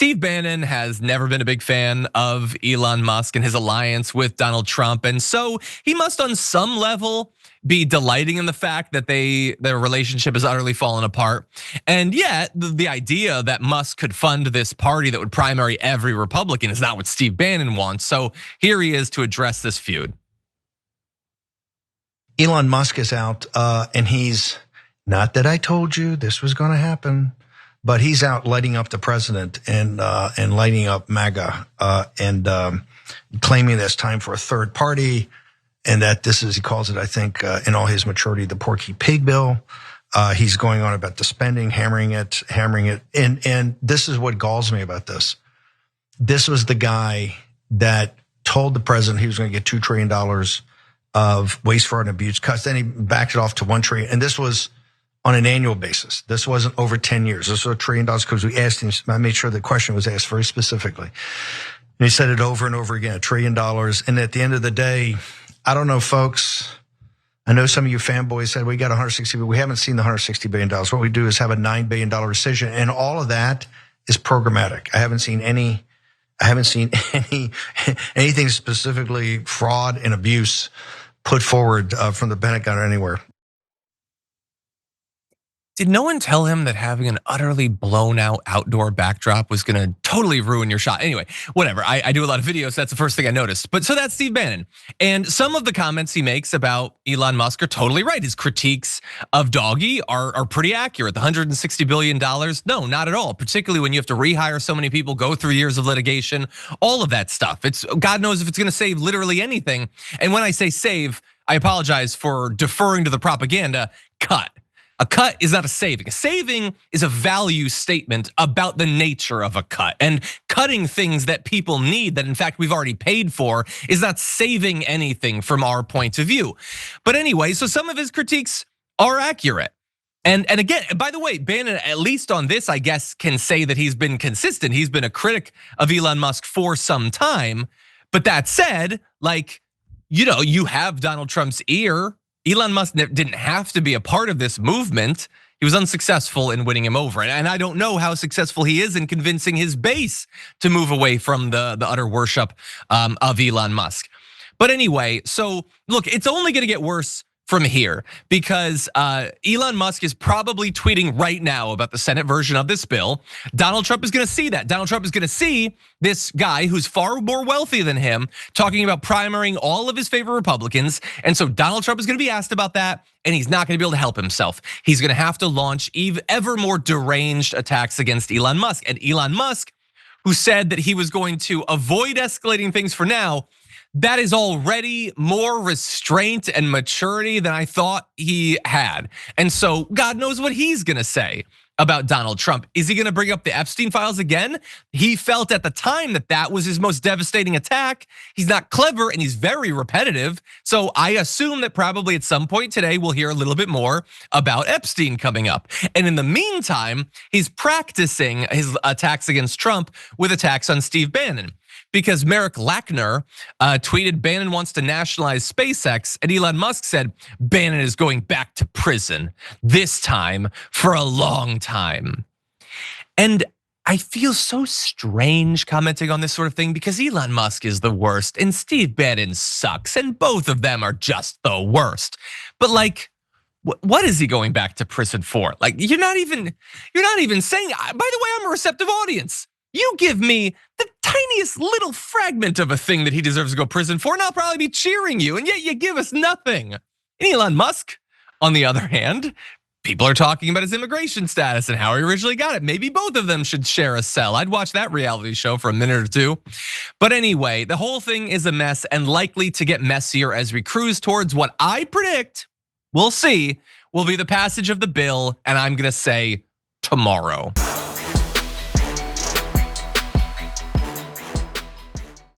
Steve Bannon has never been a big fan of Elon Musk and his alliance with Donald Trump. And so he must on some level be delighting in the fact that their relationship has utterly fallen apart. And yet the idea that Musk could fund this party that would primary every Republican is not what Steve Bannon wants. So here he is to address this feud. Elon Musk is out and he's, not that I told you this was gonna happen, but he's out lighting up the president and lighting up MAGA and claiming that it's time for a third party, and that this is, he calls it, I think, in all his maturity, the Porky Pig bill. He's going on about the spending, hammering it, and this is what galls me about this. This was the guy that told the president he was going to get $2 trillion of waste, fraud, and abuse cuts. Then he backed it off to $1 trillion, and this was on an annual basis. This wasn't over 10 years. This was $1 trillion because we asked him, I made sure the question was asked very specifically. And he said it over and over again, $1 trillion. And at the end of the day, I don't know, folks, I know some of you fanboys said we got 160, but we haven't seen the $160 billion. What we do is have a $9 billion rescission, and all of that is programmatic. I haven't seen anything specifically fraud and abuse put forward from the Pentagon or anywhere. Did no one tell him that having an utterly blown out outdoor backdrop was gonna totally ruin your shot? Anyway, whatever, I do a lot of videos, so that's the first thing I noticed. But so that's Steve Bannon. And some of the comments he makes about Elon Musk are totally right. His critiques of DOGE are pretty accurate. The $160 billion, no, not at all. Particularly when you have to rehire so many people, go through years of litigation, all of that stuff. It's, God knows if it's gonna save literally anything. And when I say save, I apologize for deferring to the propaganda, cut. A cut is not a saving. A saving is a value statement about the nature of a cut. And cutting things that people need that in fact we've already paid for is not saving anything from our point of view. But anyway, so some of his critiques are accurate. And again, by the way, Bannon, at least on this, I guess, can say that he's been consistent. He's been a critic of Elon Musk for some time. But that said, like, you have Donald Trump's ear. Elon Musk didn't have to be a part of this movement. He was unsuccessful in winning him over. And I don't know how successful he is in convincing his base to move away from the utter worship of Elon Musk. But anyway, so look, it's only gonna get worse from here because Elon Musk is probably tweeting right now about the Senate version of this bill. Donald Trump is gonna see that. Donald Trump is gonna see this guy who's far more wealthy than him talking about primarying all of his favorite Republicans. And so Donald Trump is gonna be asked about that, and he's not gonna be able to help himself. He's gonna have to launch ever more deranged attacks against Elon Musk. And Elon Musk, who said that he was going to avoid escalating things for now, that is already more restraint and maturity than I thought he had. And so God knows what he's gonna say about Donald Trump. Is he gonna bring up the Epstein files again? He felt at the time that that was his most devastating attack. He's not clever and he's very repetitive. So I assume that probably at some point today we'll hear a little bit more about Epstein coming up. And in the meantime, he's practicing his attacks against Trump with attacks on Steve Bannon. Because Merrick Lackner tweeted Bannon wants to nationalize SpaceX, and Elon Musk said Bannon is going back to prison, this time for a long time. And I feel so strange commenting on this sort of thing because Elon Musk is the worst and Steve Bannon sucks, and both of them are just the worst. But like, what is he going back to prison for? Like, you're not even saying, by the way, I'm a receptive audience. You give me the tiniest little fragment of a thing that he deserves to go to prison for, and I'll probably be cheering you, and yet you give us nothing. And Elon Musk, on the other hand, people are talking about his immigration status and how he originally got it. Maybe both of them should share a cell. I'd watch that reality show for a minute or two. But anyway, the whole thing is a mess and likely to get messier as we cruise towards what I predict, we'll see, will be the passage of the bill, and I'm gonna say tomorrow.